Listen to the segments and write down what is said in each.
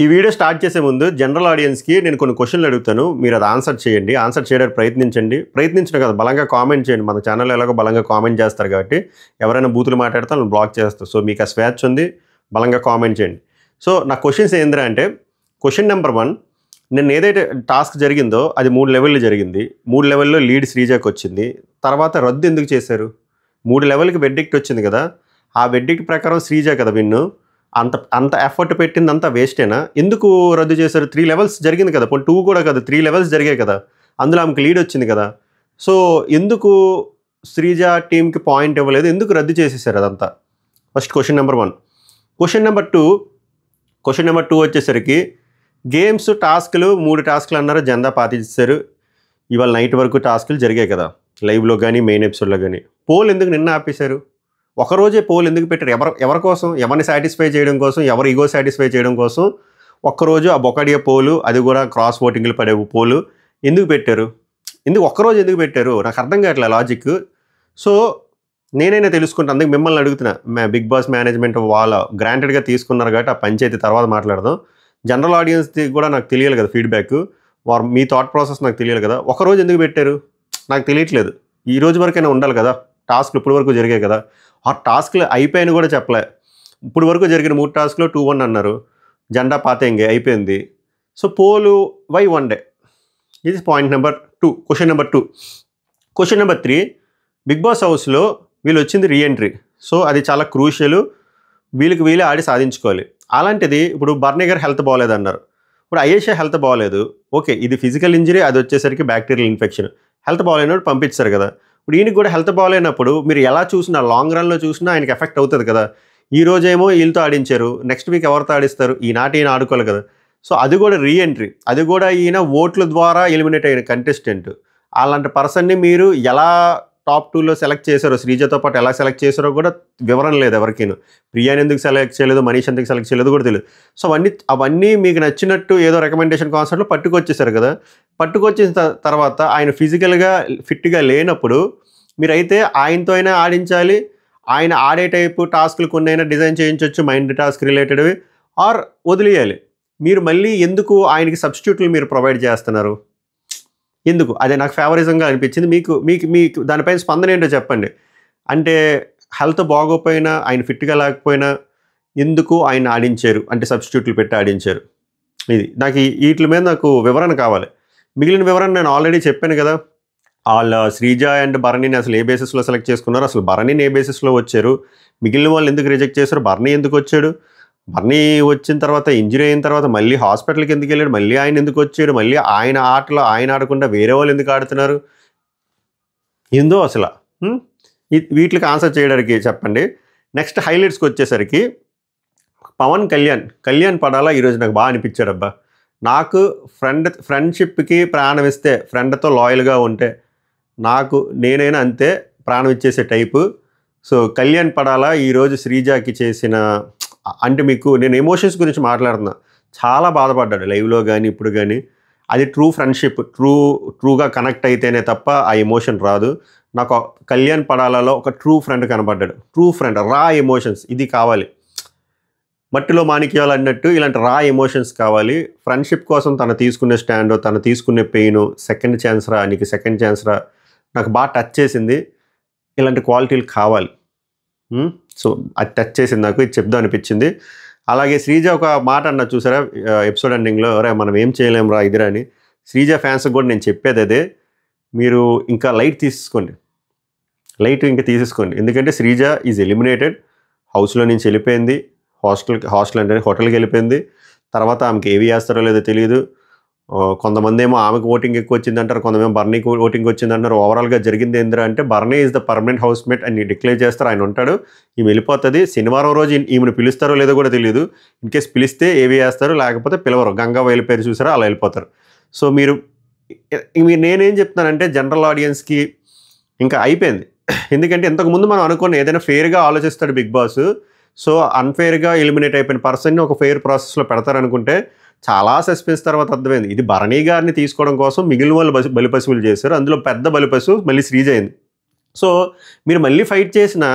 ఈ video start చేసే ముందు జనరల్ ఆడియన్స్కి నేను కొన్ని క్వశ్చన్లు అడుగుతాను. మీరు అది ఆన్సర్ చేయండి. ఆన్సర్ చేయడానికి ప్రయత్నించండి. ప్రయత్నించడం కాదు, బలంగా కామెంట్ చేయండి. మన ఛానల్లో ఎలాగో బలంగా కామెంట్ చేస్తారు కాబట్టి ఎవరైనా బూతులు మాట్లాడితే వాళ్ళని బ్లాక్ చేస్తారు. సో మీకు ఆ స్వేచ్ఛ ఉంది, బలంగా కామెంట్ చేయండి. సో నా క్వశ్చన్స్ ఏంద్రా అంటే, క్వశ్చన్ నెంబర్ 1, నేను ఏదైతే టాస్క్ జరిగిందో అది 3 లెవెల్లో జరిగింది. 3 లెవెల్లో లీడ్ శ్రీజాకి వచ్చింది. తర్వాత రద్దు ఎందుకు చేశారు? 3 లెవెల్కి వెడ్డిక్ట్ వచ్చింది కదా, ఆ వెడ్డిక్ట్ ప్రకారం శ్రీజా కదా విన్ను. అంత ఎఫర్ట్ పెట్టిందంతా వేస్టేనా? ఎందుకు రద్దు చేశారు? 3 లెవెల్స్ జరిగింది కదా, 2 కూడా కదా, 3 లెవెల్స్ జరిగాయి కదా, అందులో ఆమెకు లీడ్ వచ్చింది కదా. సో ఎందుకు శ్రీజా టీంకి పాయింట్ ఇవ్వలేదు? ఎందుకు రద్దు చేసేసారు అదంతా? First question number 1. Question number 2 వచ్చేసరికి గేమ్స్ టాస్క్లు 3 టాస్క్లు అన్నారు, జెండా పాటించారు. ఇవాళ నైట్ వరకు టాస్క్లు జరిగాయి కదా, లైవ్లో కానీ మెయిన్ ఎపిసోడ్లో కానీ. పోల్ ఎందుకు నిన్న ఆపేశారు? ఒకరోజే పోల్ ఎందుకు పెట్టారు? ఎవరి కోసం? ఎవరిని సాటిస్ఫై చేయడం కోసం? ఎవరి ఈగో సాటిస్ఫై చేయడం కోసం ఒక్కరోజు ఆ బొకడియా పోలు, అది కూడా క్రాస్ ఓటింగ్లు పడే పోలు ఎందుకు పెట్టారు? ఒక్కరోజు ఎందుకు పెట్టారు? నాకు అర్థం కావట్లేదు లాజిక్. సో నేనైనా తెలుసుకుంటాను, అందుకు మిమ్మల్ని అడుగుతున్నా. బిగ్ బాస్ మేనేజ్మెంట్ వాళ్ళ గ్రాంటెడ్గా తీసుకున్నారు కాబట్టి ఆ పంచాయతీ తర్వాత మాట్లాడదాం. జనరల్ ఆడియన్స్ది కూడా నాకు తెలియాలి కదా ఫీడ్బ్యాక్, మీ థాట్ ప్రాసెస్ నాకు తెలియాలి కదా. ఒకరోజు ఎందుకు పెట్టారు నాకు తెలియట్లేదు. ఈ రోజు వరకైనా ఉండాలి కదా, టాస్క్లు ఇప్పుడు వరకు జరిగాయి కదా. ఆ టాస్క్లు అయిపోయాయని కూడా చెప్పలే. ఇప్పుడు వరకు జరిగిన 3 టాస్క్లో 2-1 అన్నారు, జెండా పాతేంగే అయిపోయింది. So poll why 1 day? ఇది point number 2. Question number 2. Question number 3, Bigg Boss హౌస్లో వీళ్ళు వచ్చింది రీఎంట్రీ. సో అది చాలా క్రూషియల్, వీళ్ళే ఆడి సాధించుకోవాలి. అలాంటిది ఇప్పుడు బర్నీ గారు హెల్త్ బాగోలేదన్నారు, ఇప్పుడు అయేషా హెల్త్ బాగోలేదు. ఓకే, ఇది ఫిజికల్ ఇంజరీ, అది వచ్చేసరికి బ్యాక్టీరియల్ ఇన్ఫెక్షన్. హెల్త్ బాగోలేనప్పుడు పంపించారు కదా. ఇప్పుడు ఈయనకి కూడా హెల్త్ బాగోలేనప్పుడు మీరు ఎలా చూసినా, లాంగ్ రన్లో చూసినా ఆయనకి ఎఫెక్ట్ అవుతుంది కదా. ఈ రోజేమో వీళ్ళతో ఆడించారు, నెక్స్ట్ వీక్ ఎవరితో ఆడిస్తారు? ఈయన ఆడుకోవాలి కదా. సో అది కూడా రీఎంట్రీ, అది కూడా ఈయన ఓట్ల ద్వారా ఎలిమినేట్ అయిన కంటెస్టెంట్. అలాంటి పర్సన్ని మీరు ఎలా టాప్ 2లో సెలెక్ట్ చేశారో, శ్రీజాతో పాటు ఎలా సెలెక్ట్ చేశారో కూడా వివరణ లేదు ఎవరికైనా. ప్రియాని ఎందుకు సెలెక్ట్ చేయలేదు, మనీష్ ఎందుకు సెలెక్ట్ చేయలేదు కూడా తెలియదు. సో అవన్నీ మీకు నచ్చినట్టు ఏదో రికమెండేషన్ కాన్సెప్ట్లో పట్టుకొచ్చేసారు కదా. పట్టుకొచ్చిన తర్వాత ఆయన ఫిజికల్గా ఫిట్గా లేనప్పుడు మీరైతే ఆయనతో అయినా ఆడించాలి. ఆయన ఆడే టైపు టాస్క్లు కొన్ని అయినా డిజైన్ చేయించవచ్చు, మైండ్ టాస్క్ రిలేటెడ్వి, ఆర్ వదిలేయాలి. మీరు మళ్ళీ ఎందుకు ఆయనకి సబ్స్టిట్యూట్లు మీరు ప్రొవైడ్ చేస్తున్నారు? ఎందుకు? అదే నాకు ఫేవరిజంగా అనిపించింది. మీకు దానిపైన స్పందన ఏంటో చెప్పండి. అంటే హెల్త్ బాగోపోయినా, ఆయన ఫిట్గా లేకపోయినా ఎందుకు ఆయన ఆడించారు? అంటే సబ్స్టిట్యూట్లు పెట్టి ఆడించారు. ఇది నాకు వీటి మీద నాకు వివరణ కావాలి. మిగిలిన వివరణ నేను ఆల్రెడీ చెప్పాను కదా. వాళ్ళ శ్రీజా అండ్ భరణిని అసలు ఏ బేసిస్లో సెలెక్ట్ చేసుకున్నారు, అసలు భరణిని ఏ బేసిస్లో వచ్చారు, మిగిలిన వాళ్ళు ఎందుకు రిజెక్ట్ చేశారు, భరణి ఎందుకు వచ్చాడు, భరణి వచ్చిన తర్వాత ఇంజరీ అయిన తర్వాత మళ్ళీ హాస్పిటల్కి ఎందుకు వెళ్ళాడు, మళ్ళీ ఆయన ఎందుకు వచ్చాడు, మళ్ళీ ఆయన ఆటలో ఆయన ఆడకుండా వేరే వాళ్ళు ఎందుకు ఆడుతున్నారు, ఏందో అసలు. వీటికి ఆన్సర్ చేయడానికి చెప్పండి. నెక్స్ట్ హైలైట్స్కి వచ్చేసరికి పవన్ కళ్యాణ్ పడాలా ఈరోజు నాకు బాగా అనిపించాడు. అబ్బా, నాకు ఫ్రెండ్షిప్కి ప్రాణం ఇస్తే, ఫ్రెండ్తో లాయల్గా ఉంటే నేనైనా అంతే ప్రాణం ఇచ్చేసే టైపు. సో కళ్యాణ్ పడాలా ఈరోజు శ్రీజాకి చేసిన, అంటే మీకు నేను ఎమోషన్స్ గురించి మాట్లాడుతున్నా, చాలా బాధపడ్డాడు లైవ్లో కానీ ఇప్పుడు కానీ. అది ట్రూ ఫ్రెండ్షిప్, ట్రూగా కనెక్ట్ అయితేనే తప్ప ఆ ఎమోషన్ రాదు. నాకు కళ్యాణ్ పడాలలో ఒక ట్రూ ఫ్రెండ్ కనపడ్డాడు. ట్రూ ఫ్రెండ్, రా ఎమోషన్స్, ఇది కావాలి. మట్టిలో మాణిక్యాలు అన్నట్టు ఇలాంటి రా ఎమోషన్స్ కావాలి. ఫ్రెండ్షిప్ కోసం తను తీసుకునే స్టాండ్, తను తీసుకునే పెయిన్, సెకండ్ ఛాన్స్ రా, నీకు సెకండ్ ఛాన్స్ రా, నాకు బాగా టచ్ చేసింది. ఇలాంటి క్వాలిటీలు కావాలి. సో అది టచ్ చేసింది, నాకు ఇది చెప్దాం అనిపించింది. అలాగే శ్రీజ ఒక మాట అన్నా చూసారా ఎపిసోడ్ ఎండింగ్లో, అరే మనం ఏం చేయలేం రా ఇదిరా అని. శ్రీజ ఫ్యాన్స్కి కూడా నేను చెప్పేది అదే, మీరు ఇంకా లైట్ తీసుకోండి, ఎందుకంటే శ్రీజ ఈజ్ ఎలిమినేటెడ్. హౌస్లో నుంచి వెళ్ళిపోయింది, హాస్టల్ అంటే హోటల్కి వెళ్ళిపోయింది. తర్వాత ఆమెకి ఏవి వేస్తారో లేదో తెలియదు. కొంతమంది ఏమో ఆమెకు ఓటింగ్ ఎక్కువ వచ్చిందంటారు, కొంతమంది బర్నీకి ఓటింగ్ వచ్చిందంటారు. ఓవరాల్గా జరిగింది ఏంద్రా అంటే, బర్నీ is the permanent house mate అని డిక్లేర్ చేస్తారు, ఆయన ఉంటాడు, ఈమె వెళ్ళిపోతుంది. శనివారం రోజు ఈమెను పిలుస్తారో లేదో కూడా తెలియదు. ఇన్కేస్ పిలిస్తే ఏవి వేస్తారు, లేకపోతే పిలవరు. గంగా వెళ్ళిపోయారు చూసారా, అలా వెళ్ళిపోతారు. సో మీరు నేనేం చెప్తున్నానంటే, జనరల్ ఆడియన్స్కి ఇంకా అయిపోయింది. ఎందుకంటే ఇంతకుముందు మనం అనుకున్న ఏదైనా ఫెయిర్గా ఆలోచిస్తాడు బిగ్ బాస్. సో అన్ఫెయిర్గా ఎలిమినేట్ అయిపోయిన పర్సన్ని ఒక ఫెయిర్ ప్రాసెస్లో పెడతారనుకుంటే చాలా సస్పెన్స్ తర్వాత అర్థమైంది. ఇది భరణి గారిని తీసుకోవడం కోసం మిగిలిన వాళ్ళు బలిపశువులు చేశారు. అందులో పెద్ద బలిపశువు మళ్ళీ శ్రీజ అయింది. సో మీరు మళ్ళీ ఫైట్ చేసినా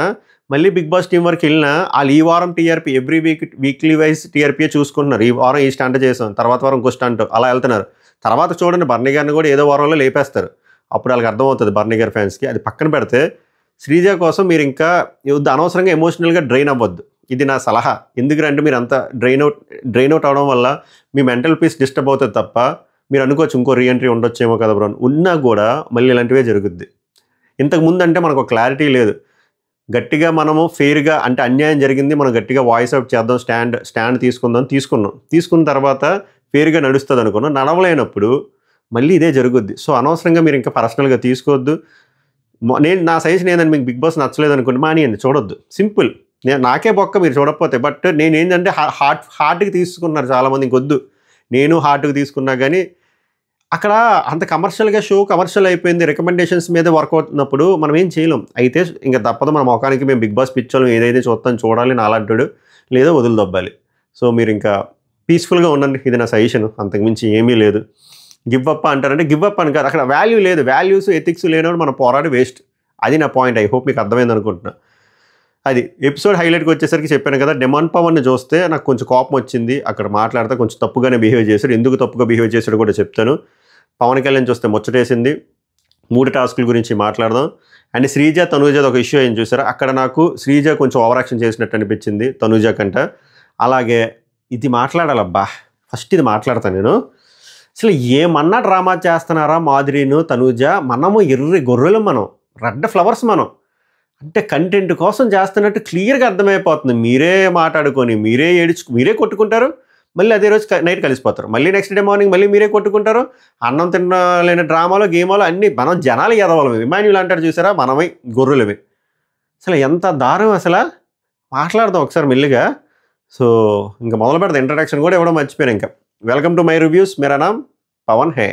మళ్ళీ బిగ్ బాస్ టీం వరకు వెళ్ళినా వాళ్ళు ఈ వారం టీఆర్పీ ఎవ్రీ వీక్లీ వైజ్ టీఆర్పీయే చూసుకుంటున్నారు. ఈ వారం ఈ స్టంట్ చేసాం, తర్వాత వారం ఇంకో స్టంట్, అలా వెళ్తున్నారు. తర్వాత చూడండి బర్నీ గారిని కూడా ఏదో వారంలో లేపేస్తారు. అప్పుడు వాళ్ళకి అర్థమవుతుంది బర్నీ గారి ఫ్యాన్స్కి. అది పక్కన పెడితే శ్రీజ కోసం మీరు ఇంకా అనవసరంగా ఎమోషనల్గా డ్రైన్ అవ్వద్దు. ఇది నా సలహా. ఎందుకంటే మీరు అంతా డ్రైన్ అవుట్ అవడం వల్ల మీ మెంటల్ పీస్ డిస్టర్బ్ అవుతుంది తప్ప మీరు అనుకోవచ్చు ఇంకో రీఎంట్రీ ఉండొచ్చేమో కదా బ్రో. ఉన్నా కూడా మళ్ళీ ఇలాంటివే జరుగుద్ది. ఇంతకుముందు అంటే మనకు క్లారిటీ లేదు. గట్టిగా మనము ఫెయిర్గా అంటే అన్యాయం జరిగింది, మనం గట్టిగా వాయిస్ అవుట్ చేద్దాం, స్టాండ్ తీసుకున్న తర్వాత ఫెయిర్గా నడుస్తుంది అనుకున్నాం. నడవలేనప్పుడు మళ్ళీ ఇదే జరుగుద్ది. సో అనవసరంగా మీరు ఇంకా పర్సనల్గా తీసుకోవద్దు. నా సజెషన్ ఏంటంటే మీకు బిగ్ బాస్ నచ్చలేదు అనుకోండి, మానేయండి, చూడొద్దు. సింపుల్. నాకే బొక్క మీరు చూడకపోతే. బట్ నేను ఏంటంటే హార్ట్కి తీసుకున్నారు చాలామంది. ఇంకొద్దు, నేను హార్ట్కి తీసుకున్నా కానీ అక్కడ అంత కమర్షియల్గా కమర్షియల్ అయిపోయింది. రికమెండేషన్స్ మీద వర్క్ అవుతున్నప్పుడు మనం ఏం చేయలేం. అయితే ఇంకా తప్పదు, మన మొఖానికి మేము బిగ్ బాస్ పిచ్చోళ్ళం, ఏదైతే చూడాలి నాలంటాడు, లేదో వదిలిదొబ్బాలి. సో మీరు ఇంకా పీస్ఫుల్గా ఉండండి. ఇది నా సజెషన్, అంతకుమించి ఏమీ లేదు. గివ్ అప్ అంటారంటే గివ్ అప్ అని కాదు, అక్కడ వాల్యూ లేదు. వాల్యూస్ ఎథిక్స్ లేనప్పుడు మన పోరాడు వేస్ట్. అది నా పాయింట్. ఐ హోప్ మీకు అర్థమైంది అనుకుంటున్నా. అది ఎపిసోడ్ హైలైట్కి వచ్చేసరికి చెప్పాను కదా, డెమాన్ పవన్ని చూస్తే నాకు కొంచెం కోపం వచ్చింది. అక్కడ మాట్లాడితే కొంచెం తప్పుగానే బిహేవ్ చేశాడు. ఎందుకు తప్పుగా బిహేవ్ చేశాడు కూడా చెప్తాను. పవన్ కళ్యాణ్ చూస్తే ముచ్చటేసింది. 3 టాస్కుల గురించి మాట్లాడదాం. అండ్ శ్రీజ తనూజ ఒక ఇష్యూ ఏం చూసారా, అక్కడ నాకు శ్రీజ కొంచెం ఓవర్ యాక్షన్ చేసినట్టు అనిపించింది తనూజ కంట. అలాగే ఇది మాట్లాడాలబ్బా, ఫస్ట్ ఇది మాట్లాడతాను నేను. అసలు ఏమన్నా డ్రామా చేస్తున్నారా మాధురిను తనూజ? మనము ఎర్రి గొర్రెలు, మనం రెడ్ ఫ్లవర్స్. మనం అంటే కంటెంట్ కోసం చేస్తున్నట్టు క్లియర్గా అర్థమైపోతుంది. మీరే మాట్లాడుకొని మీరే కొట్టుకుంటారు. మళ్ళీ అదే రోజు నైట్ కలిసిపోతారు. మళ్ళీ నెక్స్ట్ డే మార్నింగ్ మళ్ళీ మీరే కొట్టుకుంటారు. అన్నం తినలేని డ్రామాలో గేమాలో అన్నీ. మనం జనాలు ఎదవలమే. ఇమాన్యుల్ అంటారు చూసారా, మనమై గొర్రెలవి. అసలు ఎంత దారుణం అసలు. మాట్లాడదాం ఒకసారి మెల్లిగా. సో ఇంకా మొదలు పెడతాం. ఇంట్రడక్షన్ కూడా ఇవ్వడం మర్చిపోయాను. ఇంకా welcome to my reviews. Mera NAM Pawan hey.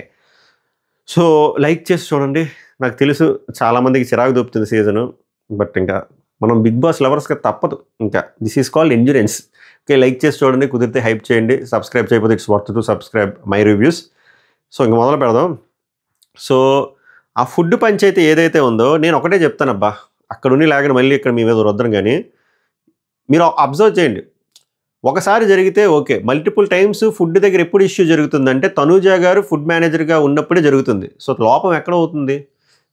So like చేసి చూడండి. నాకు తెలుసు చాలామందికి చిరాకు దొప్పుతుంది సీజను, బట్ ఇంకా మనం బిగ్ బాస్ లవర్స్గా తప్పదు. ఇంకా this is called endurance. Okay, like చేసి చూడండి, కుదిరితే హైప్ చేయండి. సబ్స్క్రైబ్ చేయకపోతే it's worth to subscribe my reviews. So ఇంక మొదలు పెడదాం. సో ఆ ఫుడ్ పంచాయతీ ఏదైతే ఉందో, నేను ఒకటే చెప్తానబ్బా, అక్కడుండి లాగానే మళ్ళీ ఇక్కడ మీ మీద రుద్దరం. కానీ మీరు అబ్జర్వ్ చేయండి. ఒకసారి జరిగితే ఓకే, మల్టిపుల్ టైమ్స్ ఫుడ్ దగ్గర ఎప్పుడు ఇష్యూ జరుగుతుందంటే తనూజ గారు ఫుడ్ మేనేజర్గా ఉన్నప్పుడే జరుగుతుంది. సో లోపం ఎక్కడ అవుతుంది?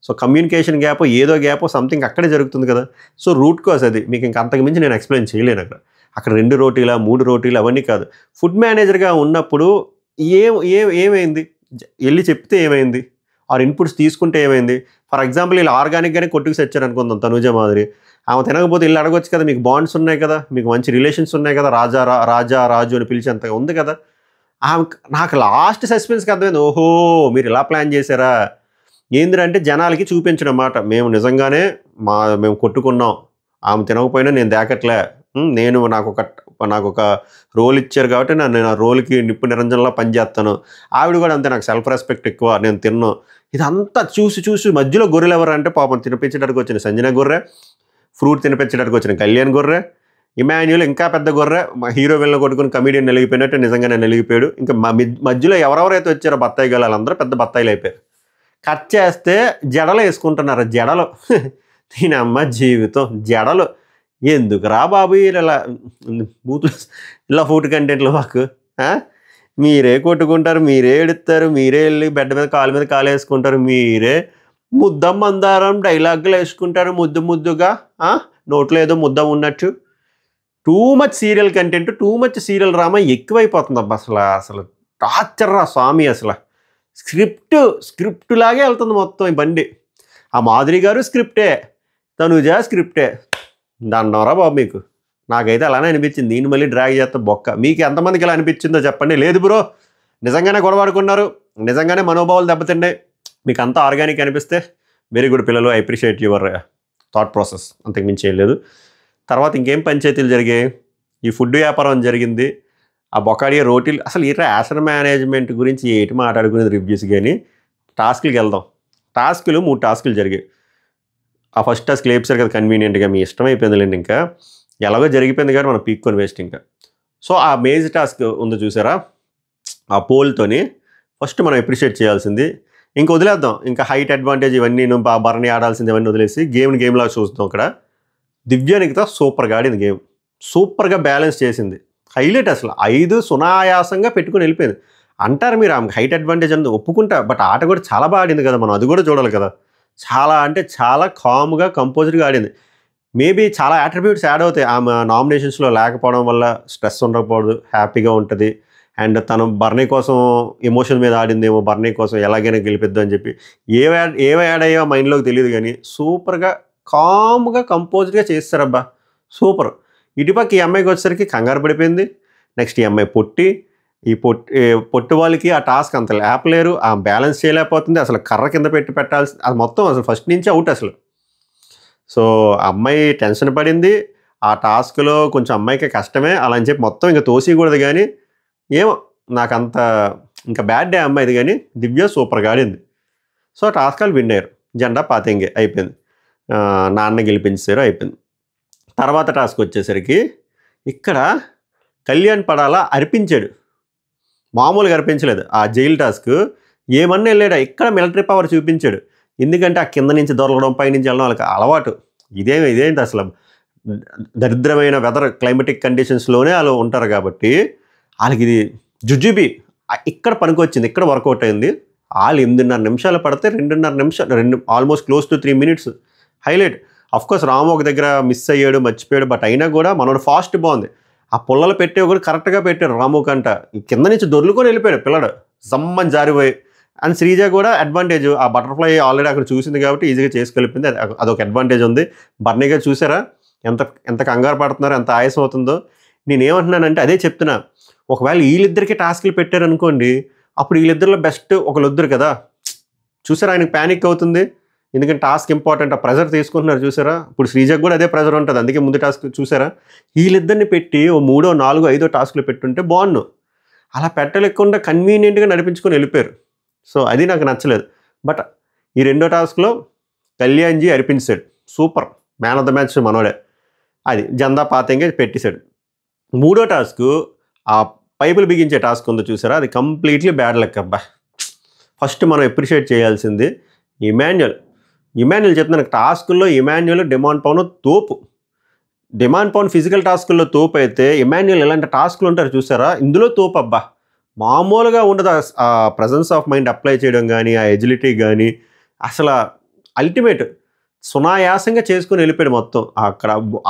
సో కమ్యూనికేషన్ గ్యాప్, ఏదో గ్యాప్, సంథింగ్ అక్కడే జరుగుతుంది కదా. సో రూట్ కాజ్ అది. మీకు ఇంకా అంతకు మించి నేను ఎక్స్ప్లెయిన్ చేయలేను. అక్కడ 2 రోటీలా 3 రోటీలు అవన్నీ కాదు. ఫుడ్ మేనేజర్గా ఉన్నప్పుడు ఏమైంది? వెళ్ళి చెప్తే ఏమైంది? ఆర్ ఇన్పుట్స్ తీసుకుంటే ఏమైంది? ఫర్ ఎగ్జాంపుల్ వీళ్ళు ఆర్గానిక్గానే కొట్టుకు తెచ్చారు అనుకుందాం తనూజ మాదిరి. ఆమె తినకపోతే ఇల్లు అడగొచ్చు కదా, మీకు బాండ్స్ ఉన్నాయి కదా, మీకు మంచి రిలేషన్స్ ఉన్నాయి కదా, రాజు అని పిలిచేంతగా ఉంది కదా. నాకు లాస్ట్ సస్పెన్స్కి అర్థమైంది, ఓహో మీరు ఇలా ప్లాన్ చేశారా ఏంద్రంటే జనాలకి చూపించడం మాట. మేము నిజంగానే మేము కొట్టుకున్నాం, ఆమె తినకపోయినా నేను దేకట్లే, నేను నాకు ఒక రోల్ ఇచ్చారు కాబట్టి నేను ఆ రోల్కి నిప్పు నిరంజనలా పనిచేస్తాను. ఆవిడ కూడా అంతే, నాకు సెల్ఫ్ రెస్పెక్ట్ ఎక్కువ, నేను తిన్నాను. ఇదంతా చూసి మధ్యలో గొర్రెలు ఎవరు అంటే పాపం తినిపించడానికి వచ్చిన సంజన గొర్రె, ఫ్రూట్ తినిపించడానికి వచ్చిన కళ్యాణ్ గొర్రె, ఇమాన్యుల్ ఇంకా పెద్ద గొర్రె, హీరో వెళ్ళి కొట్టుకుని కమీడియన్ నలిగిపోయినట్టు నిజంగానే నలిగిపోయాడు. ఇంకా మధ్యలో ఎవరెవరైతే వచ్చారో బత్తాయి గల వాళ్ళందరూ పెద్ద బత్తాయిలు అయిపోయారు. కట్ చేస్తే జడలు వేసుకుంటున్నారు. జడలు దీనమ్మ జీవితం, జడలు ఎందుకు రా బాబు ఇలా బూతులు, ఇలా ఫుడ్ కంటెంట్లు మాకు. మీరే కొట్టుకుంటారు, మీరే ఎడుతారు, మీరే వెళ్ళి బెడ్ మీద కాలు మీద కాలు వేసుకుంటారు, మీరే ముద్దం మందారం డైలాగులు వేసుకుంటారు ముద్దుగా, నోట్లో ఏదో ముద్దం ఉన్నట్టు. Too much serial content, too much serial drama ఎక్కువైపోతుంది అబ్బా. అసలు టార్చర్ రా స్వామి. అసలు స్క్రిప్ట్ లాగే వెళ్తుంది మొత్తం ఈ బండి. ఆ మాధురి గారు స్క్రిప్టే, తనూజ స్క్రిప్టే. దండవరా బాబు మీకు. నాకైతే అలానే అనిపించింది. దీన్ని మళ్ళీ డ్రాగ్ చేస్తే బొక్క. మీకు ఎంతమందికి ఇలా అనిపించిందో చెప్పండి. లేదు బ్రో, నిజంగానే గొడవాడుకున్నారు, నిజంగానే మనోభావాలు దెబ్బతిన్నాయి, మీకు అంతా ఆర్గానిక్ అనిపిస్తే వెరీ గుడ్ పిల్లలు, I appreciate your thought process. అంతకు మించి ఏం లేదు. తర్వాత ఇంకేం పంచాయతీలు జరిగాయి? ఈ ఫుడ్ వ్యాపారం జరిగింది, ఆ బొకాడియా రోటీలు. అసలు ఈ యాసర్ మేనేజ్మెంట్ గురించి ఏంటి మాట్లాడుకునేది రివ్యూస్. కానీ టాస్క్లకి వెళ్దాం. 3 టాస్కులు జరిగాయి. ఆ ఫస్ట్ టాస్క్ లేపుసారు కదా కన్వీనియంట్గా, మీ ఇష్టం అయిపోయిందిలేండి. ఇంకా ఎలాగో జరిగిపోయింది కానీ మనం పీక్కొని వేస్ట్. ఇంకా సో ఆ మేజ్ టాస్క్ ఉంది చూసారా, ఆ పోల్తోని ఫస్ట్ మనం అప్రిషియేట్ చేయాల్సింది. ఇంకా వదిలేద్దాం, ఇంకా హైట్ అడ్వాంటేజ్ ఇవన్నీ భరణి ఆడాల్సింది ఇవన్నీ వదిలేసి గేమ్లా చూస్తాం. అక్కడ దివ్యానికితో సూపర్గా ఆడింది గేమ్. సూపర్గా బ్యాలెన్స్ చేసింది. హైలైట్ అసలు 5 సునాయాసంగా పెట్టుకొని వెళ్ళిపోయింది. అంటారు మీరు ఆమెకు హైట్ అడ్వాంటేజ్ అని ఒప్పుకుంటా. బట్ ఆట కూడా చాలా బాగా ఆడింది కదా, మనం అది కూడా చూడాలి కదా. చాలా అంటే చాలా కామ్గా కంపోజ్డ్గా ఆడింది. మేబీ చాలా అట్రిబ్యూట్స్ యాడ్ అవుతాయి ఆమె నామినేషన్స్లో లేకపోవడం వల్ల. స్ట్రెస్ ఉండకపోదు, హ్యాపీగా ఉంటుంది. అండ్ తను బర్నీ కోసం ఎమోషన్ మీద ఆడిందేమో, బర్నీ కోసం ఎలాగైనా గెలిపిద్దాం అని చెప్పి. ఏవి యాడ్ అయ్యో మైండ్లోకి తెలియదు కానీ సూపర్గా కామ్గా కంపోజ్డ్గా చేస్తారబ్బా, సూపర్. ఇటుపక్క ఈ అమ్మాయికి వచ్చేసరికి కంగారు పడిపోయింది. నెక్స్ట్ ఈ అమ్మాయి పొట్టి వాళ్ళకి ఆ టాస్క్ అంత లేపలేరు, ఆ బ్యాలెన్స్ చేయలేకపోతుంది. అసలు కర్ర కింద పెట్టాల్సి అది మొత్తం అసలు ఫస్ట్ నుంచి అవుట్ అసలు. సో అమ్మాయి టెన్షన్ పడింది. ఆ టాస్క్లో కొంచెం అమ్మాయికి కష్టమే అలా అని చెప్పి మొత్తం ఇంకా తోసేయకూడదు. కానీ ఏమో నాకంత ఇంకా బ్యాడ్ డే అమ్మాయిది. కానీ దివ్య సూపర్గా ఆడింది. సో టాస్కాలు విన్ అయ్యారు. జెండా పాతింగే అయిపోయింది. నాన్న గెలిపించారు, అయిపోయింది. తర్వాత టాస్క్ వచ్చేసరికి ఇక్కడ కళ్యాణ్ పడాలా అర్పించాడు. మామూలుగా అర్పించలేదు. ఆ జైలు టాస్క్ ఏమన్నా వెళ్ళాడా, ఇక్కడ మిలిటరీ పవర్ చూపించాడు. ఎందుకంటే ఆ కింద నుంచి దొరకడం, పైనుంచి వెళ్ళడం వాళ్ళకి అలవాటు. ఇదేంటి అసలు దరిద్రమైన వెదర్ క్లైమేటిక్ కండిషన్స్లోనే వాళ్ళు ఉంటారు కాబట్టి వాళ్ళకి ఇది జుజుబి ఇక్కడ పనికొచ్చింది, ఇక్కడ వర్కౌట్ అయింది. వాళ్ళు 8.5 నిమిషాలు పడితే 2.5 నిమిషాలు, almost close to 3 minutes highlight. Of course Ramu ఒక దగ్గర మిస్ అయ్యాడు, మర్చిపోయాడు. బట్ అయినా కూడా మనోడు ఫాస్ట్ బాగుంది. ఆ పుల్లలు పెట్టే కూడా కరెక్ట్గా పెట్టారు. రాము కంట కింద నుంచి దొర్లుకొని వెళ్ళిపోయాడు పిల్లడు, జమ్మని జారిపోయి. అండ్ శ్రీజ కూడా అడ్వాంటేజ్, ఆ బటర్ఫ్లై ఆల్రెడీ అక్కడ చూసింది కాబట్టి ఈజీగా చేసుకెళ్ళిపోయింది. అదొక అడ్వాంటేజ్ ఉంది. బర్నీగా చూసారా ఎంత కంగారు పడుతున్నారో, ఎంత ఆయాసం అవుతుందో. నేనేమంటున్నానంటే అదే చెప్తున్నా. ఒకవేళ వీళ్ళిద్దరికి టాస్క్లు పెట్టారనుకోండి, అప్పుడు వీళ్ళిద్దరిలో బెస్ట్ ఒకళ్ళొద్దరు కదా. చూసారా ఆయనకు ప్యానిక్ అవుతుంది, ఎందుకంటే టాస్క్ ఇంపార్టెంట్. ఆ ప్రెజర్ తీసుకుంటున్నారు చూసారా. ఇప్పుడు శ్రీజకు కూడా అదే ప్రెజర్ ఉంటుంది, అందుకే ముందు టాస్క్ చూసారా. వీళ్ళిద్దరిని పెట్టి ఓ 3, 4, 5 టాస్క్లు పెట్టుంటే బాగున్నాను. అలా పెట్టలేకుండా కన్వీనియంట్గా నడిపించుకొని వెళ్ళిపోయారు. సో అది నాకు నచ్చలేదు. బట్ ఈ రెండో టాస్క్లో కళ్యాణ్జీ అర్పించాడు. Super, man of the match మనోడే. అది జెండా పాతంగా పెట్టేశాడు. మూడో టాస్క్ ఆ పైపులు బిగించే టాస్క్ ఉందో చూసారా, అది కంప్లీట్లీ బ్యాడ్ లక్ అబ్బా. ఫస్ట్ మనం అప్రిషియేట్ చేయాల్సింది ఇమాన్యుల్ చెప్తున్నాను. టాస్కుల్లో ఇమాన్యుల్, డిమాండ్ పవన్ తోపు. డిమాండ్ పవన్ ఫిజికల్ టాస్కుల్లో తోపు అయితే ఇమాన్యుల్ ఎలాంటి టాస్కులు ఉంటారు చూసారా, ఇందులో తోపు అబ్బా. మామూలుగా ఉండదు. ఆ ప్రజెన్స్ ఆఫ్ మైండ్ అప్లై చేయడం కానీ, ఆ ఎజిలిటీ కానీ అసలు అల్టిమేట్. సునాయాసంగా చేసుకుని వెళ్ళిపోయాడు మొత్తం.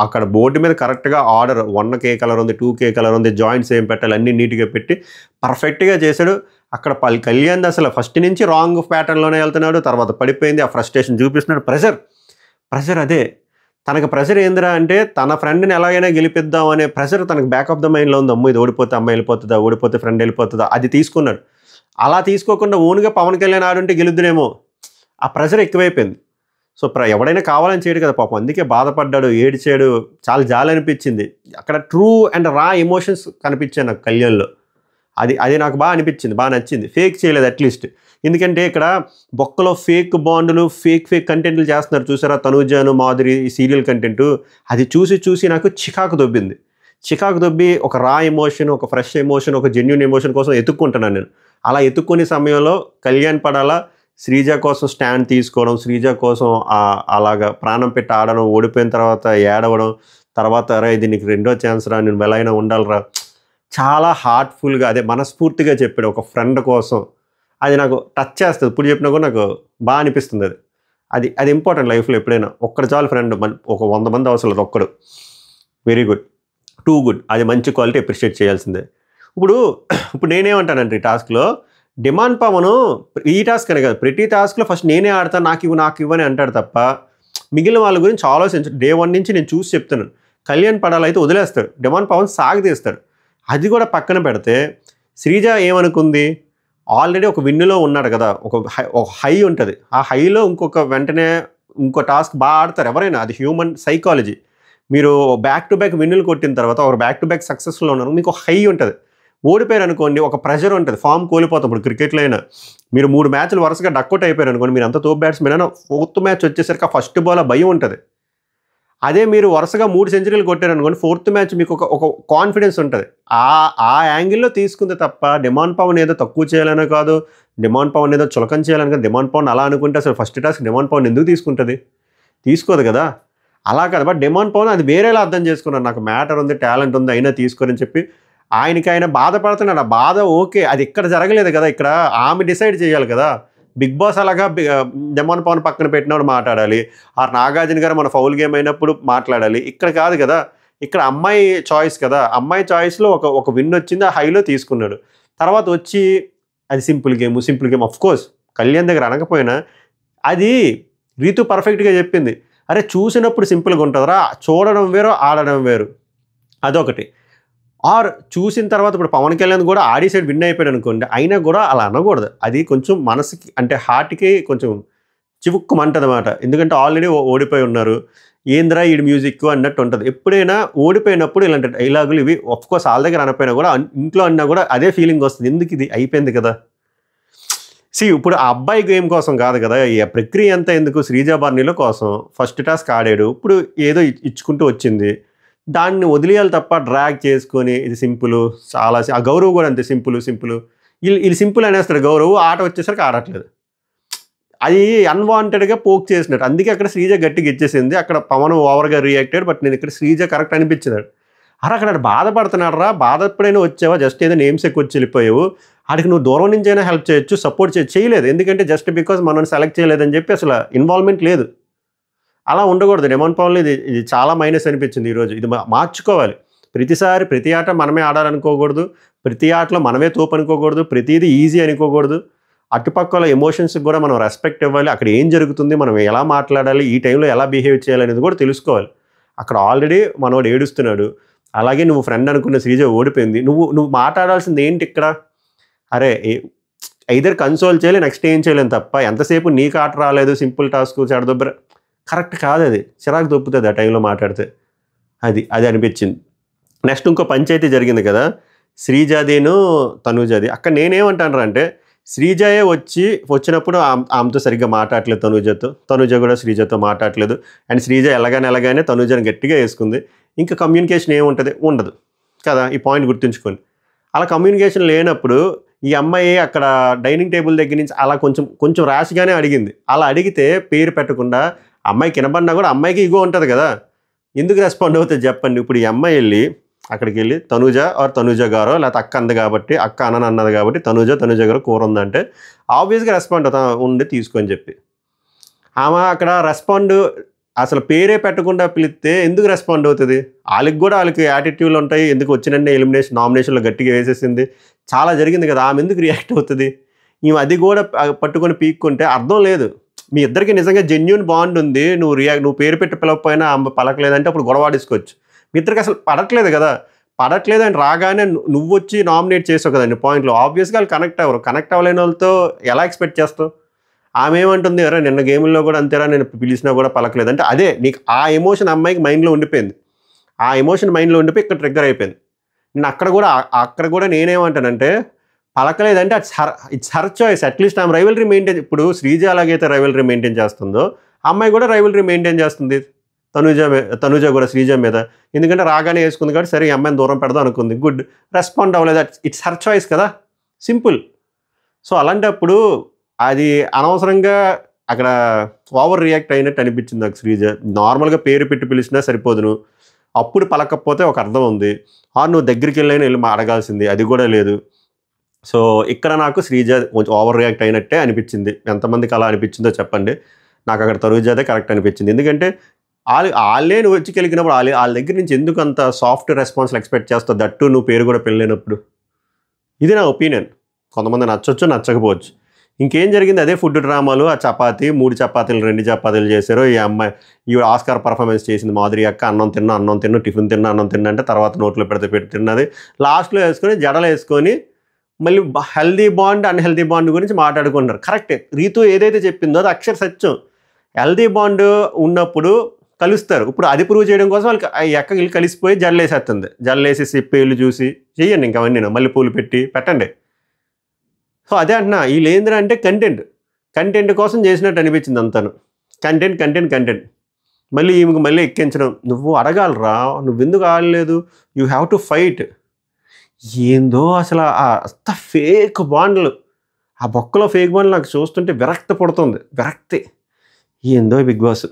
అక్కడ బోర్డు మీద కరెక్ట్గా ఆర్డర్ 1 ఏ కలర్ ఉంది, 2 ఏ కలర్ ఉంది, జాయింట్స్ ఏం పెట్టాలి అన్నీ నీట్గా పెట్టి పర్ఫెక్ట్గా చేశాడు. అక్కడ కళ్యాణ్ అసలు ఫస్ట్ నుంచి రాంగ్ ప్యాటర్న్లోనే వెళ్తున్నాడు. తర్వాత పడిపోయింది, ఆ ఫ్రస్ట్రేషన్ చూపిస్తున్నాడు. ప్రెషర్ అదే తనకు ప్రెషర్ ఏందిరా అంటే తన ఫ్రెండ్ని ఎలాగైనా గెలిపిద్దాం అనే ప్రెషర్ తనకు బ్యాక్ ఆఫ్ ద మైండ్లో ఉంది. అమ్మో ఇది ఓడిపోతే అమ్మాయి వెళ్ళిపోతుందా, ఓడిపోతే ఫ్రెండ్ వెళ్ళిపోతుందా, అది తీసుకున్నాడు. అలా తీసుకోకుండా ఓన్గా పవన్ కళ్యాణ్ ఆడుంటే గెలుద్దునేమో, ఆ ప్రెషర్ ఎక్కువైపోయింది. సో ఎవడైనా కావాలని చేయడు కదా పాపం, అందుకే బాధపడ్డాడు, ఏడ్చాడు. చాలా జాలి అనిపించింది. అక్కడ ట్రూ అండ్ రా ఎమోషన్స్ కనిపించాయి నాకు కళ్యాణ్లో. అది నాకు బాగా అనిపించింది, బాగా నచ్చింది. ఫేక్ చేయలేదు అట్లీస్ట్. ఎందుకంటే ఇక్కడ బొక్కలో ఫేక్ బాండ్లు, ఫేక్ కంటెంట్లు చేస్తున్నారు చూసారా, తనూజాను మాధురి సీరియల్ కంటెంట్. అది చూసి నాకు చికాకు దొబ్బి ఒక రా ఎమోషన్, ఒక ఫ్రెష్ ఎమోషన్, ఒక జెన్యూన్ ఎమోషన్ కోసం ఎత్తుక్కుంటున్నాను నేను. అలా ఎత్తుక్కునే సమయంలో కళ్యాణ్ పడాలా శ్రీజ కోసం స్టాండ్ తీసుకోవడం, శ్రీజ కోసం అలాగా ప్రాణం పెట్టి ఆడడం, ఓడిపోయిన తర్వాత ఏడవడం, తర్వాత అరే ఇది నీకు రెండో ఛాన్స్ రా, నేను ఎలా అయినా ఉండాలిరా, చాలా హార్ట్ఫుల్గా అదే మనస్ఫూర్తిగా చెప్పాడు ఒక ఫ్రెండ్ కోసం. అది నాకు టచ్ చేస్తుంది. ఇప్పుడు చెప్పినా కూడా నాకు బాగా అనిపిస్తుంది. అది ఇంపార్టెంట్ లైఫ్లో. ఎప్పుడైనా ఒక్కడు చాలు ఫ్రెండ్, ఒక 100 మంది అవసరం లేదు, ఒక్కడు. Very good, too good. అది మంచి క్వాలిటీ, అప్రిషియేట్ చేయాల్సిందే. ఇప్పుడు నేనేమంటానంటే ఈ టాస్క్లో డిమాండ్ పవను ఈ టాస్క్ అనే కాదు, ప్రతి టాస్క్లో ఫస్ట్ నేనే ఆడతాను, నాకు ఇవ్వని అంటాడు తప్ప మిగిలిన వాళ్ళ గురించి ఆలోచించు. డే 1 నుంచి నేను చూసి చెప్తున్నాను. కళ్యాణ్ పడాలైతే వదిలేస్తాడు, డిమాండ్ పవన్ సాగదీస్తాడు. అది కూడా పక్కన పెడితే శ్రీజ ఏమనుకుంది, ఆల్రెడీ ఒక విన్నులో ఉన్నాడు కదా, ఒక హై ఉంటుంది. ఆ హైలో వెంటనే ఇంకో టాస్క్ బాగా ఆడతారు ఎవరైనా, అది హ్యూమన్ సైకాలజీ. మీరు బ్యాక్ టు బ్యాక్ విన్నులు కొట్టిన తర్వాత ఒక బ్యాక్ టు బ్యాక్ సక్సెస్ఫుల్లో ఉన్నారు, మీకు హై ఉంటుంది. ఓడిపోయారు అనుకోండి, ఒక ప్రెషర్ ఉంటుంది, ఫామ్ కోల్పోతాం. ఇప్పుడు క్రికెట్లో అయినా మీరు 3 మ్యాచ్లు వరుసగా డక్అట్ అయిపోయారు అనుకోండి, మీరు అంత తోపు బ్యాట్స్మెన్ అయినా 4th మ్యాచ్ వచ్చేసరికి ఆ ఫస్ట్ బాల్ భయం ఉంటుంది. అదే మీరు వరుసగా 3 సెంచరీలు కొట్టారనుకోండి, 4th మ్యాచ్ మీకు ఒక కాన్ఫిడెన్స్ ఉంటుంది. ఆ యాంగిల్లో తీసుకుంది తప్ప డిమాండ్ పవన్ ఏదో తక్కువ చేయాలనే కాదు, డిమాండ్ పవన్ ఏదో చులకం చేయాలని కాదు. డిమాండ్ పవన్ అలా అనుకుంటే అసలు ఫస్ట్ టాస్క్ డిమాండ్ పవన్ ఎందుకు తీసుకుంటుంది? తీసుకోదు కదా. అలా కాదు. బట్ డెమాన్ పవన్ అది వేరేలా అర్థం చేసుకున్నాడు. నాకు మ్యాటర్ ఉంది, టాలెంట్ ఉంది, అయినా తీసుకొని చెప్పి ఆయన బాధపడుతున్నాడు. ఆ బాధ ఓకే, అది ఇక్కడ జరగలేదు కదా. ఇక్కడ ఆమె డిసైడ్ చేయాలి కదా. బిగ్ బాస్ అలాగా డెమాన్ పవన్ పక్కన పెట్టినప్పుడు మాట్లాడాలి, ఆ నాగార్జున గారు మన ఫౌల్ గేమ్ అయినప్పుడు మాట్లాడాలి. ఇక్కడ కాదు కదా, ఇక్కడ అమ్మాయి చాయిస్ కదా. అమ్మాయి చాయిస్లో ఒక విన్ వచ్చింది, ఆ హైలో తీసుకున్నాడు. తర్వాత వచ్చి అది సింపుల్ గేమ్ కోర్స్ కళ్యాణ్ దగ్గర అనకపోయినా అది రీతు పర్ఫెక్ట్గా చెప్పింది. అరే చూసినప్పుడు సింపుల్గా ఉంటుందిరా, చూడడం వేరు ఆడడం వేరు, అదొకటి. ఆర్ చూసిన తర్వాత ఇప్పుడు పవన్ కళ్యాణ్ కూడా ఆడి సైడ్ విన్ అయిపోయాడు అనుకోండి, అయినా కూడా అలా అనకూడదు. అది కొంచెం మనసుకి అంటే హార్ట్కి కొంచెం చివుక్కుమంటది అన్నమాట. ఎందుకంటే ఆల్రెడీ ఓడిపోయి ఉన్నారు, ఏంద్రా ఈడు మ్యూజిక్ అన్నట్టు ఉంటుంది. ఎప్పుడైనా ఓడిపోయినప్పుడు ఇలాంటి డైలాగులు ఇవి కోర్స్ వాళ్ళ దగ్గర అనపోయినా కూడా ఇంట్లో అన్నా కూడా అదే ఫీలింగ్ వస్తుంది. ఎందుకు ఇది అయిపోయింది కదా. ఇప్పుడు ఆ అబ్బాయి గేమ్ కోసం కాదు కదా, ఈ ప్రక్రియ అంతా ఎందుకు, శ్రీజా బర్నీలో కోసం ఫస్ట్ టాస్క్ ఆడాడు, ఇప్పుడు ఏదో ఇచ్చుకుంటూ వచ్చింది, దాన్ని వదిలేయాలి తప్ప డ్రాగ్ చేసుకొని ఇది సింపుల్. చాలా ఆ గౌరవ్ కూడా అంతే సింపుల్ వీళ్ళు సింపుల్ అనేస్తాడు. గౌరవ్ ఆట వచ్చేసరికి ఆడట్లేదు, అది అన్వాంటెడ్గా పోక్ చేసినట్టు. అందుకే అక్కడ శ్రీజ గట్టిగా ఇచ్చేసింది, అక్కడ పవన్ ఓవర్గా రియాక్టెడ్. బట్ నేను ఇక్కడ శ్రీజ కరెక్ట్ అనిపించినాడు. అక్కడ బాధపడుతున్నాడు రా, బాధ ఎప్పుడైనా వచ్చావా, జస్ట్ ఏదో నేమ్స్ ఎక్కువ వచ్చి వెళ్ళిపోయావు, ఆడికి నువ్వు దూరం నుంచి అయినా హెల్ప్ చేయొచ్చు, సపోర్ట్ చేయలేదు. ఎందుకంటే జస్ట్ బికాజ్ మనం సెలెక్ట్ చేయలేదని చెప్పి అసలు ఇన్వాల్వ్మెంట్ లేదు. అలా ఉండకూడదు. డెమాన్ పవన్లో ఇది చాలా మైనస్ అనిపించింది ఈరోజు. ఇది మార్చుకోవాలి. ప్రతిసారి ప్రతి ఆట మనమే ఆడాలనుకోకూడదు, ప్రతి ఆటలో మనమే తోపు అనుకోకూడదు, ప్రతిదీ ఈజీ అనుకోకూడదు. అటుపక్కల ఎమోషన్స్కి కూడా మనం రెస్పెక్ట్ ఇవ్వాలి. అక్కడ ఏం జరుగుతుంది, మనం ఎలా మాట్లాడాలి, ఈ టైంలో ఎలా బిహేవ్ చేయాలి అనేది కూడా తెలుసుకోవాలి. అక్కడ ఆల్రెడీ మనోడు ఏడుస్తున్నాడు, అలాగే నువ్వు ఫ్రెండ్ అనుకున్న శ్రీజ ఓడిపోయింది, నువ్వు మాట్లాడాల్సింది ఏంటి ఇక్కడ. అరే ఐదర్ కన్సోల్ చేయాలి, నెక్స్ట్ ఏం చేయలేను తప్ప ఎంతసేపు నీకు ఆట రాలేదు, సింపుల్ టాస్క్ చెడదొబ్బర కరెక్ట్ కాదు. అది చిరాకు దొప్పుతుంది ఆ టైంలో మాట్లాడితే. అది అనిపించింది. నెక్స్ట్ ఇంకో పంచాయతీ జరిగింది కదా, శ్రీజాదేను తనూజాది. అక్కడ నేనేమంటాను అంటే శ్రీజాయే వచ్చినప్పుడు ఆమెతో సరిగ్గా మాట్లాడలేదు తనూజ కూడా శ్రీజతో మాట్లాడలేదు. అండ్ శ్రీజ ఎలాగానే తనూజని గట్టిగా వేసుకుంది. ఇంకా కమ్యూనికేషన్ ఏముంటుంది, ఉండదు కదా. ఈ పాయింట్ గుర్తుంచుకోండి. అలా కమ్యూనికేషన్ లేనప్పుడు ఈ అమ్మాయి అక్కడ డైనింగ్ టేబుల్ దగ్గర నుంచి అలా కొంచెం ర్యాష్గానే అడిగింది. అలా అడిగితే పేరు పెట్టకుండా అమ్మాయికి వినబడినా కూడా అమ్మాయికి ఇగో ఉంటుంది కదా, ఎందుకు రెస్పాండ్ అవుతుంది చెప్పండి. ఇప్పుడు ఈ అమ్మాయి వెళ్ళి అక్కడికి వెళ్ళి తనూజ గారో లేకపోతే అక్క అంది కాబట్టి, అక్క అన్నది కాబట్టి తనూజ గారు కూర ఉందంటే ఆబ్వియస్గా రెస్పాండ్ అవుతా ఉండి తీసుకొని చెప్పి, ఆమె అక్కడ రెస్పాండ్ అసలు పేరే పెట్టకుండా పిలిస్తే ఎందుకు రెస్పాండ్ అవుతుంది. వాళ్ళకి యాటిట్యూడ్లు ఉంటాయి, ఎందుకు వచ్చినంటే ఎలిమినేషన్ నామినేషన్లో గట్టిగా వేసేసింది, చాలా జరిగింది కదా. ఆమె ఎందుకు రియాక్ట్ అవుతుంది. ఈమె అది కూడా పట్టుకొని పీక్కుంటే అర్థం లేదు. మీ ఇద్దరికి నిజంగా జెన్యూన్ బాండ్ ఉంది, నువ్వు పేరు పెట్టి పిలవకపోయినా ఆమె పలకలేదంటే అప్పుడు గొడవాడేసుకోవచ్చు. మీ ఇద్దరికి అసలు పడట్లేదు కదా, పడట్లేదు అని రాగానే నువ్వు వచ్చి నామినేట్ చేసావు కదండి పాయింట్లో. ఆబ్వియస్గా వాళ్ళు కనెక్ట్ అవ్వలేని వాళ్ళతో ఎలా ఎక్స్పెక్ట్ చేస్తావు. ఆమె ఏమంటుంది, అరే నిన్న గేముల్లో కూడా అంతేరా, నేను పిలిచినా కూడా పలకలేదు అంటే అదే నీకు ఆ ఎమోషన్ అమ్మాయికి మైండ్లో ఉండిపోయింది. ఆ ఎమోషన్ మైండ్లో ఉండిపోయి ఇక్కడ ట్రిగ్గర్ అయిపోయింది. నేను అక్కడ కూడా నేనేమంటానంటే పలకలేదంటే ఇట్స్ హర్ చాయిస్. అట్లీస్ట్ ఆమె రైవల్రీ మెయింటైన్, ఇప్పుడు శ్రీజ ఎలాగైతే రైవల్రీ మెయింటైన్ చేస్తుందో అమ్మాయి కూడా రైవల్రీ మెయింటైన్ చేస్తుంది తనూజ కూడా శ్రీజ మీద. ఎందుకంటే రాగానే వేసుకుంది కాబట్టి సరే ఈ అమ్మాయిని దూరం పెడదాం అనుకుంది, గుడ్, రెస్పాండ్ అవ్వలేదు, ఇట్స్ హర్ చాయిస్ కదా, సింపుల్. సో అలాంటప్పుడు అది అనవసరంగా అక్కడ ఓవర్ రియాక్ట్ అయినట్టు అనిపించింది నాకు శ్రీజ. నార్మల్గా పేరు పెట్టి పిలిచినా సరిపోదును, అప్పుడు పలకపోతే ఒక అర్థం ఉంది. నువ్వు దగ్గరికి వెళ్ళి అడగాల్సింది, అది కూడా లేదు. సో ఇక్కడ నాకు శ్రీజ కొంచెం ఓవర్ రియాక్ట్ అయినట్టే అనిపించింది. ఎంతమందికి అలా అనిపించిందో చెప్పండి. నాకు అక్కడ తనూజదే కరెక్ట్ అనిపించింది. ఎందుకంటే వాళ్ళే నువ్వు వచ్చి కలిగినప్పుడు వాళ్ళ దగ్గర నుంచి ఎందుకు అంత సాఫ్ట్ రెస్పాన్స్లు ఎక్స్పెక్ట్ చేస్తావు, దట్టు నువ్వు పేరు కూడా పెళ్ళినప్పుడు. ఇది నా ఒపీనియన్. కొంతమంది నచ్చొచ్చు, నచ్చకపోవచ్చు. ఇంకేం జరిగింది, అదే ఫుడ్ డ్రామాలు. ఆ చపాతీ 3 చపాతీలు 2 చపాతీలు చేశారు. ఈ అమ్మాయి ఆస్కార్ పర్ఫార్మెన్స్ చేసింది మాధురి అక్క. అన్నం తిన్నా టిఫిన్ తిన్నా అన్నం తిన్నా అంటే తర్వాత నోట్లో పెట్టి తిన్నది. లాస్ట్లో వేసుకొని జడలు వేసుకొని మళ్ళీ హెల్దీ బాండ్ అన్హెల్దీ బాండ్ గురించి మాట్లాడుకుంటారు. కరెక్టే, రీతు ఏదైతే చెప్పిందో అది అక్షర సత్యం. హెల్దీ బాండ్ ఉన్నప్పుడు కలుస్తారు. ఇప్పుడు అది ప్రూవ్ చేయడం కోసం వాళ్ళకి ఎక్క వీళ్ళు కలిసిపోయి జల్లేసేస్తుంది. జల్లేసేసి పేర్లు చూసి చెయ్యండి, ఇంకా అవన్నీ మళ్ళీ పూలు పెట్టండి. సో అదే అంటున్నా, వీళ్ళు ఏంటంటే కంటెంట్ కోసం చేసినట్టు అనిపించింది అంతాను. కంటెంట్ మళ్ళీ ఈమెకు మళ్ళీ ఎక్కించడం. నువ్వు అడగాలరా, నువ్వెందుకు ఆడలేదు, యూ హ్యావ్ టు ఫైట్. ఏందో అసలు అంత ఫేక్ బాండ్లు, ఆ బొక్కలో ఫేక్ బాండ్లు నాకు చూస్తుంటే విరక్తి పుడుతుంది. ఏందో బిగ్ బాస్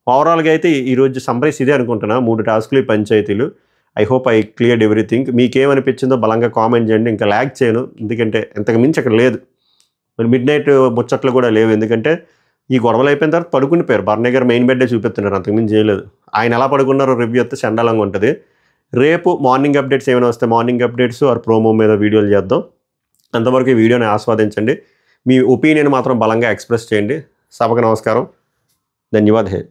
ఓవరాల్గా అయితే ఈరోజు సమ్మరైజ్ ఇదే అనుకుంటున్నా. 3 టాస్కులు ఈ పంచాయతీలు. I hope I cleared everything. మీకేమనిపించిందో బలంగా కామెంట్ చేయండి. ఇంకా ల్యాగ్ చేయను, ఎందుకంటే ఇంతకు మించి అక్కడ లేదు. మరి మిడ్ నైట్ ముచ్చట్లు కూడా లేవు, ఎందుకంటే ఈ గొడవలు అయిపోయిన తర్వాత పడుకుని పోయారు. బర్నయ్య గారు మెయిన్ బెడ్డే చూపిస్తున్నారు, అంతకుమించి చేయలేదు. ఆయన ఎలా పడుకున్నారో రివ్యూ వస్తే చండాలంగా ఉంటుంది. రేపు మార్నింగ్ అప్డేట్స్ ఏమైనా వస్తే మార్నింగ్ అప్డేట్స్ ఆర్ ప్రోమో మీద వీడియోలు చేద్దాం. అంతవరకు ఈ వీడియోని ఆస్వాదించండి. మీ ఒపీనియన్ మాత్రం బలంగా ఎక్స్ప్రెస్ చేయండి. సభకు నమస్కారం. ధన్యవాద్ హే.